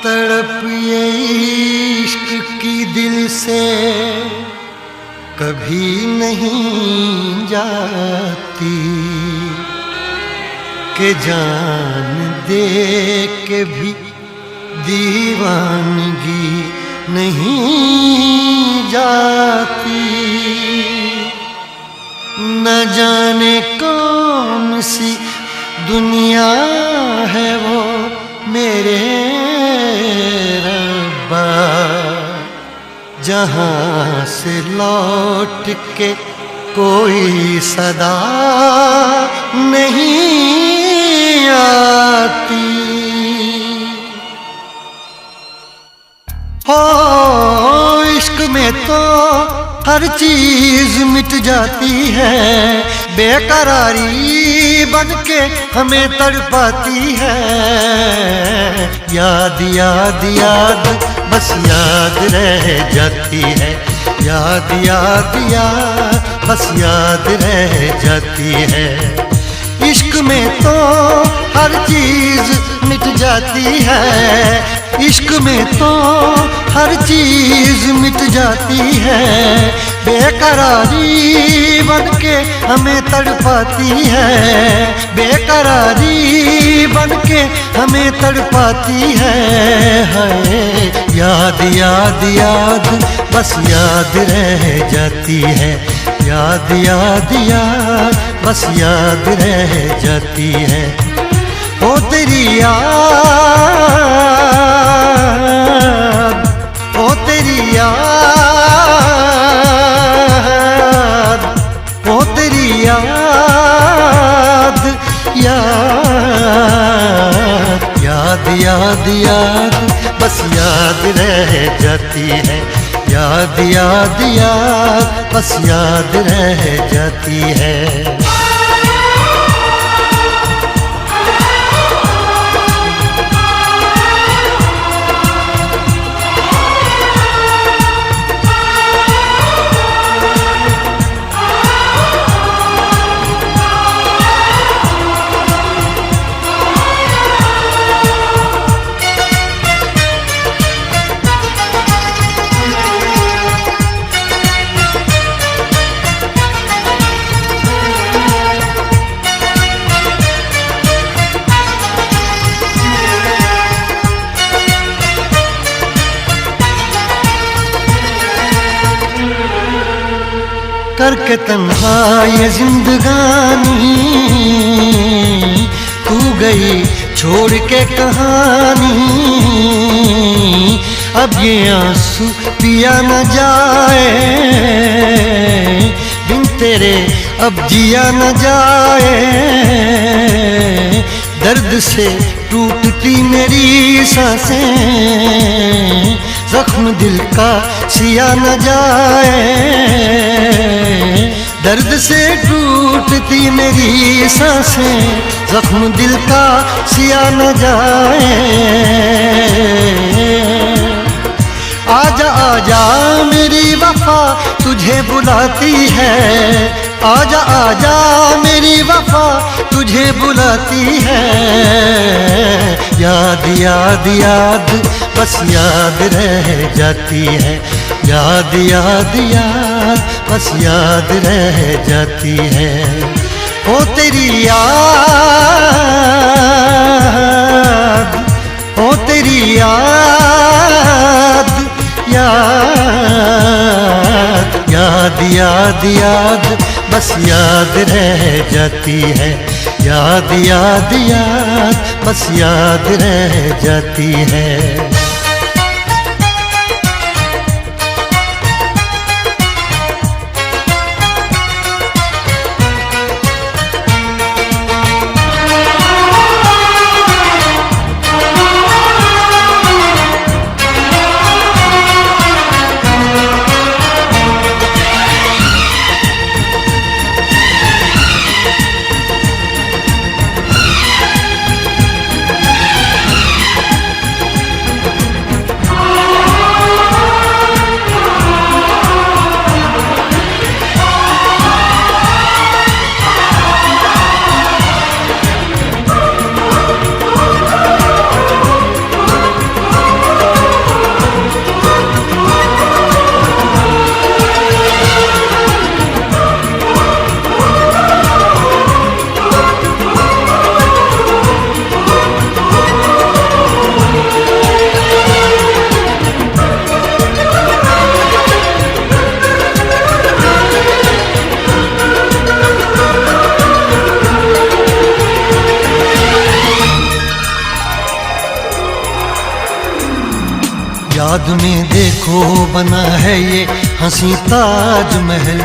तड़प ये इश्क की दिल से कभी नहीं जाती कि जान दे के भी दीवानगी नहीं जाती। न जाने कौन सी दुनिया है वो मेरे रब्बा, जहाँ से लौट के कोई सदा नहीं आती। हो इश्क में तो हर चीज मिट जाती है, बेकरारी बन के हमें तड़पाती है। याद याद याद बस याद रह जाती है, याद याद याद बस याद रह जाती है। इश्क में तो हर चीज मिट जाती है, इश्क में तो हर चीज मिट जाती है। बेकरारी बन के हमें तड़पाती है, बेकरारी बन के हमें तड़पाती है। हाय याद याद याद बस याद रह जाती है, याद याद याद बस याद रह जाती है। ओ तेरी याद, ओ तेरी याद, ओ तेरी याद, याद याद याद याद बस याद रह जाती है, याद याद याद बस याद रह जाती है। करके तन्हा ये जिंदगानी तू गई छोड़ के कहानी। अब ये आंसू पिया न जाए बिन तेरे, अब जिया न जाए। दर्द से टूटती मेरी सांसें, जख्म दिल का सिया न जाए। दर्द से टूटती मेरी सांसें, जख्म दिल का सिया न जाए। आजा आजा मेरी वफा तुझे बुलाती है, आजा आजा मेरी वफा तुझे बुलाती है। याद याद याद बस याद रह जाती है, याद याद याद बस याद रह जाती है। ओ तेरी याद, ओ तेरी याद, याद याद याद याद बस याद रह जाती है, याद याद याद बस याद रह जाती है। याद में देखो बना है ये हंसी ताजमहल,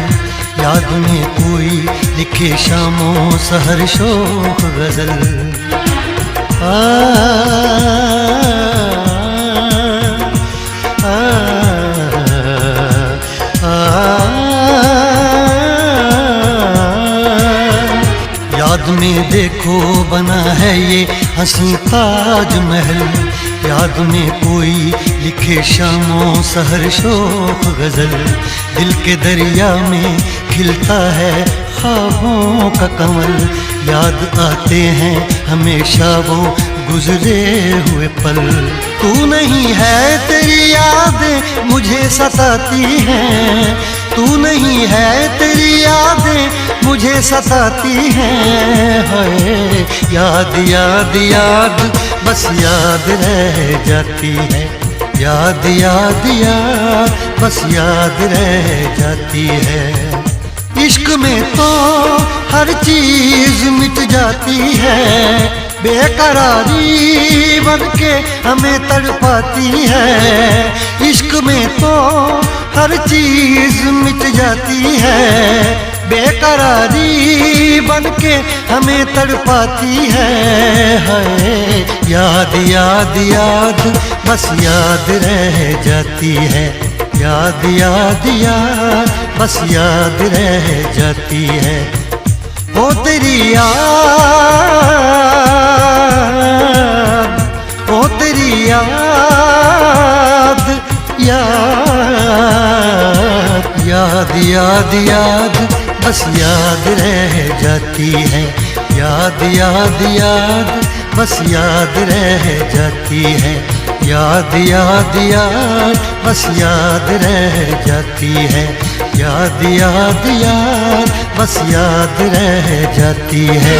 याद में कोई लिखे शामों सहर शोख गजल। याद में देखो बना है ये हंसी ताजमहल, याद में कोई लिखे शामों सहर शोख गजल। दिल के दरिया में खिलता है ख्वाबों का कमल, याद आते हैं हमेशा वो गुजरे हुए पल। तू नहीं है तेरी यादें मुझे सताती हैं, तू नहीं है तेरी यादें मुझे सताती हैं। हाय याद याद याद बस याद रह जाती है, याद याद याद बस याद रह जाती है। इश्क में तो हर चीज मिट जाती है, बेकरारी बन के हमें तड़पाती है। इश्क में तो हर चीज मिट जाती है, बेकरारी बन के हमें तड़पाती है। हाय याद याद याद बस याद रह जाती है, याद याद याद बस याद रह जाती है। वो तेरी याद, वो तेरी याद, याद याद याद याद बस याद रह जाती है, याद याद याद बस याद रह जाती है। याद याद याद बस याद रह जाती है, याद याद याद बस याद रह जाती है।